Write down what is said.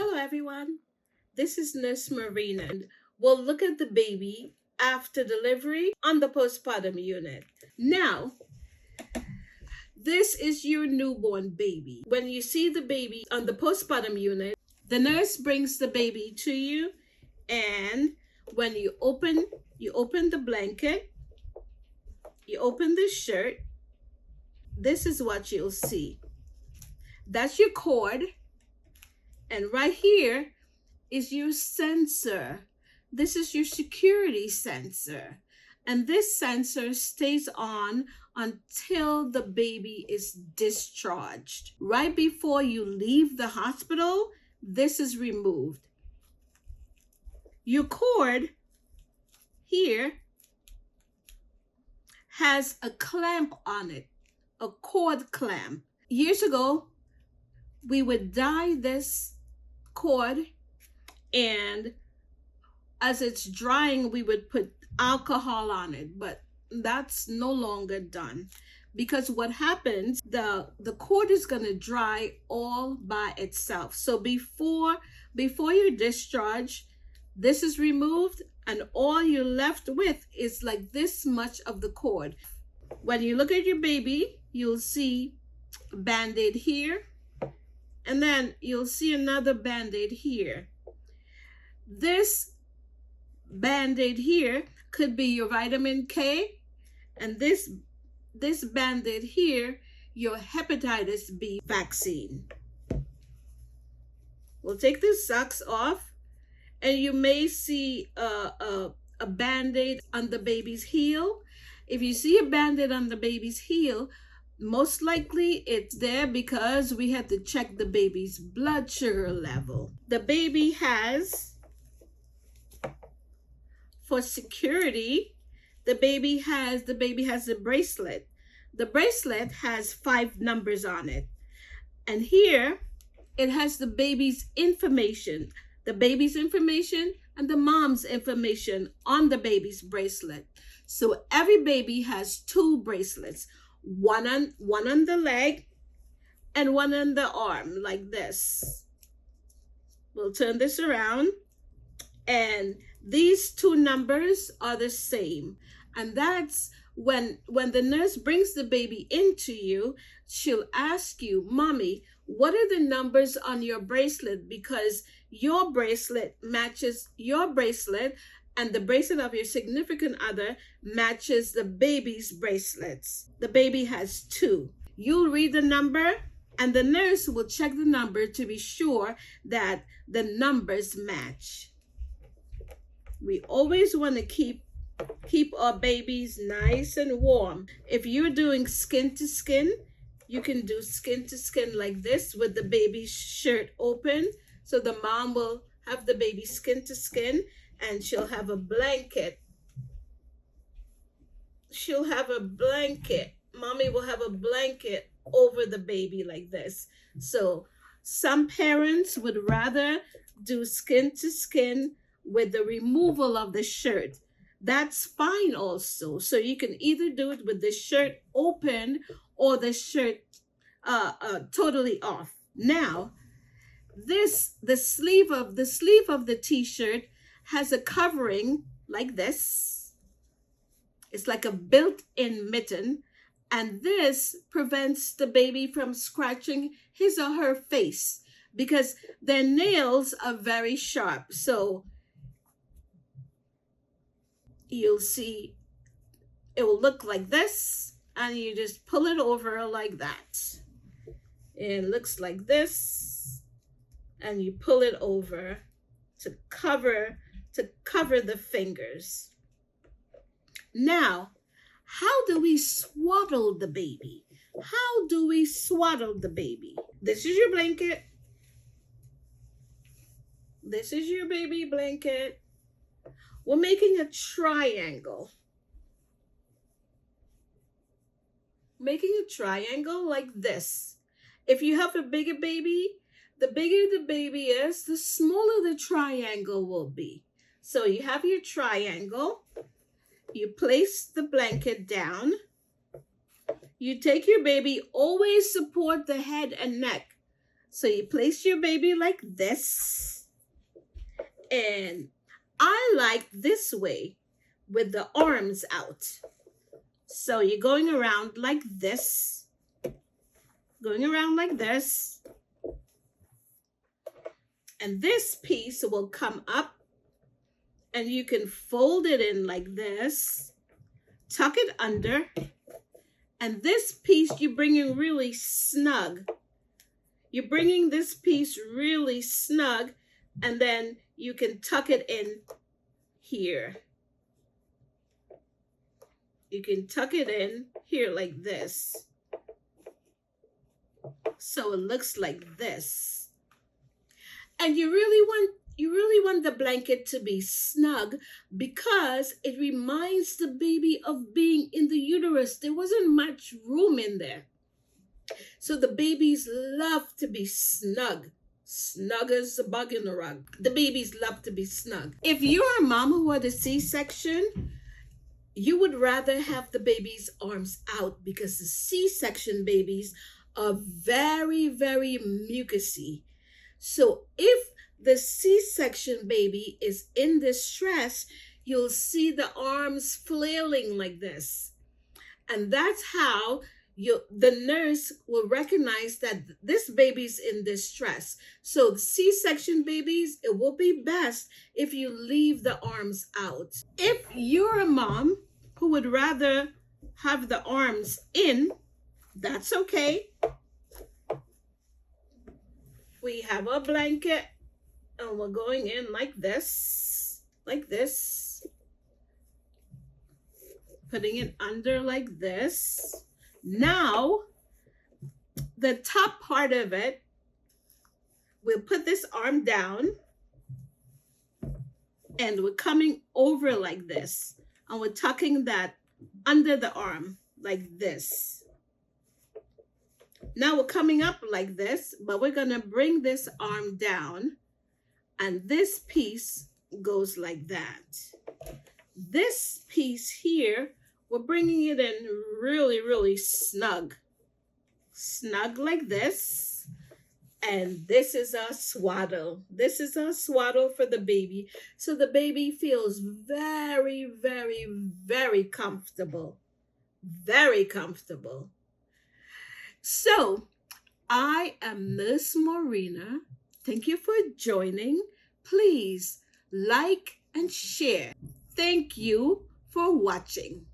Hello, everyone. This is Nurse Marina, and we'll look at the baby after delivery on the postpartum unit. Now, this is your newborn baby. When you see the baby on the postpartum unit, the nurse brings the baby to you, and when you open the blanket, you open the shirt. This is what you'll see. That's your cord, and right here is your sensor. This is your security sensor. And this sensor stays on until the baby is discharged. Right before you leave the hospital, this is removed. Your cord here has a clamp on it, a cord clamp. Years ago, we would dye this cord, and as it's drying, we would put alcohol on it, but that's no longer done because what happens, the cord is going to dry all by itself. So before you discharge, this is removed, and all you're left with is like this much of the cord. When you look at your baby, you'll see a band-aid here, and then you'll see another band-aid here. This band-aid here could be your vitamin K, and this band-aid here, your hepatitis B vaccine. We'll take the socks off, and you may see a band-aid on the baby's heel. If you see a band-aid on the baby's heel, most likely it's there because we had to check the baby's blood sugar level. The baby has, for security, the baby has a bracelet. The bracelet has 5 numbers on it. And here it has the baby's information and the mom's information on the baby's bracelet. So every baby has 2 bracelets, one on the leg and one on the arm, like this. We'll turn this around, and these 2 numbers are the same. And that's when the nurse brings the baby into you, she'll ask you, "Mommy, what are the numbers on your bracelet?" Because your bracelet matches your bracelet, and the bracelet of your significant other matches the baby's bracelets. The baby has 2. You'll read the number, and the nurse will check the number to be sure that the numbers match. We always want to keep our babies nice and warm. If you're doing skin to skin, you can do skin to skin like this with the baby's shirt open. So the mom will have the baby skin to skin, and she'll have a blanket. Mommy will have a blanket over the baby like this. So some parents would rather do skin to skin with the removal of the shirt. That's fine also. So you can either do it with the shirt open or the shirt totally off. Now, the sleeve of the t-shirt has a covering like this. It's like a built-in mitten, and this prevents the baby from scratching his or her face because their nails are very sharp. So you'll see it will look like this, and you just pull it over like that. It looks like this, and you pull it over to cover the fingers. Now, how do we swaddle the baby? This is your blanket. This is your baby blanket. We're making a triangle. Like this. If you have a bigger baby, the bigger the baby is, the smaller the triangle will be. So you have your triangle. You place the blanket down. You take your baby, always support the head and neck. So you place your baby like this, and I like this way with the arms out. So you're going around like this, going around like this, and this piece will come up, and you can fold it in like this, tuck it under, and this piece you're bringing really snug. You're bringing this piece really snug, and then you can tuck it in here. You can tuck it in here like this. So it looks like this. And you really want the blanket to be snug because it reminds the baby of being in the uterus. There wasn't much room in there. So the babies love to be snug. Snug as a bug in a rug. The babies love to be snug. If you're a mom who had a C-section, you would rather have the baby's arms out because the C-section babies are very, very mucousy. So if the C-section baby is in distress, you'll see the arms flailing like this. And that's how the nurse will recognize that this baby's in distress. So the C-section babies, it will be best if you leave the arms out. If you're a mom who would rather have the arms in, that's okay. We have a blanket and we're going in like this, putting it under like this. Now, the top part of it, we'll put this arm down and we're coming over like this. And we're tucking that under the arm like this. Now we're coming up like this, but we're going to bring this arm down. And this piece goes like that. This piece here, we're bringing it in really, really snug. Snug like this. And this is a swaddle. This is a swaddle for the baby. So the baby feels very, very, very comfortable. Very comfortable. So I am Nursemaurina. Thank you for joining. Please like and share. Thank you for watching.